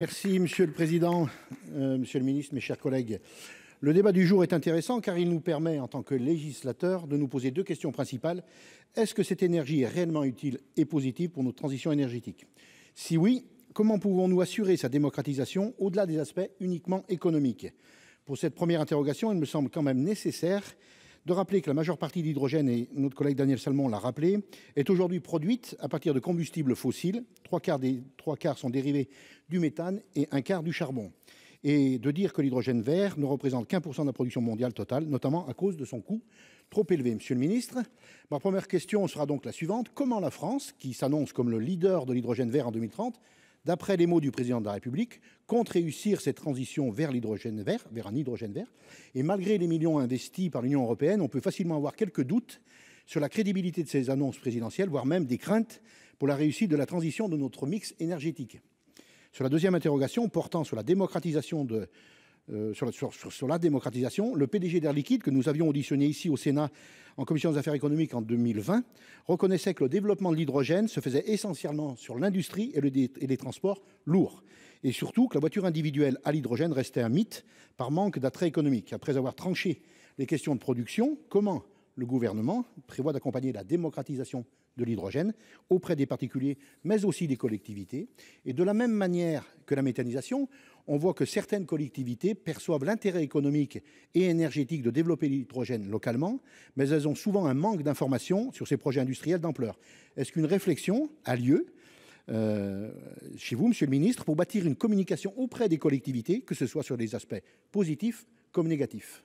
Merci Monsieur le Président, Monsieur le Ministre, mes chers collègues. Le débat du jour est intéressant car il nous permet, en tant que législateur, de nous poser deux questions principales. Est-ce que cette énergie est réellement utile et positive pour notre transition énergétique? Si oui, comment pouvons-nous assurer sa démocratisation au-delà des aspects uniquement économiques? Pour cette première interrogation, il me semble quand même nécessaire de rappeler que la majeure partie de l'hydrogène, et notre collègue Daniel Salmon l'a rappelé, est aujourd'hui produite à partir de combustibles fossiles. Trois quarts sont dérivés du méthane et un quart du charbon. Et de dire que l'hydrogène vert ne représente qu'1 % de la production mondiale totale, notamment à cause de son coût trop élevé. Monsieur le ministre, ma première question sera donc la suivante. Comment la France, qui s'annonce comme le leader de l'hydrogène vert en 2030, d'après les mots du président de la République, compte réussir cette transition vers l'hydrogène vert, vers un hydrogène vert? Et malgré les millions investis par l'Union européenne, on peut facilement avoir quelques doutes sur la crédibilité de ces annonces présidentielles, voire même des craintes pour la réussite de la transition de notre mix énergétique. Sur la deuxième interrogation portant sur la démocratisation le PDG d'Air Liquide, que nous avions auditionné ici au Sénat en commission des affaires économiques en 2020, reconnaissait que le développement de l'hydrogène se faisait essentiellement sur l'industrie et les transports lourds. Et surtout que la voiture individuelle à l'hydrogène restait un mythe par manque d'attrait économique. Après avoir tranché les questions de production, comment le gouvernement prévoit d'accompagner la démocratisation de l'hydrogène auprès des particuliers, mais aussi des collectivités? Et de la même manière que la méthanisation, on voit que certaines collectivités perçoivent l'intérêt économique et énergétique de développer l'hydrogène localement, mais elles ont souvent un manque d'informations sur ces projets industriels d'ampleur. Est-ce qu'une réflexion a lieu chez vous, Monsieur le Ministre, pour bâtir une communication auprès des collectivités, que ce soit sur des aspects positifs comme négatifs?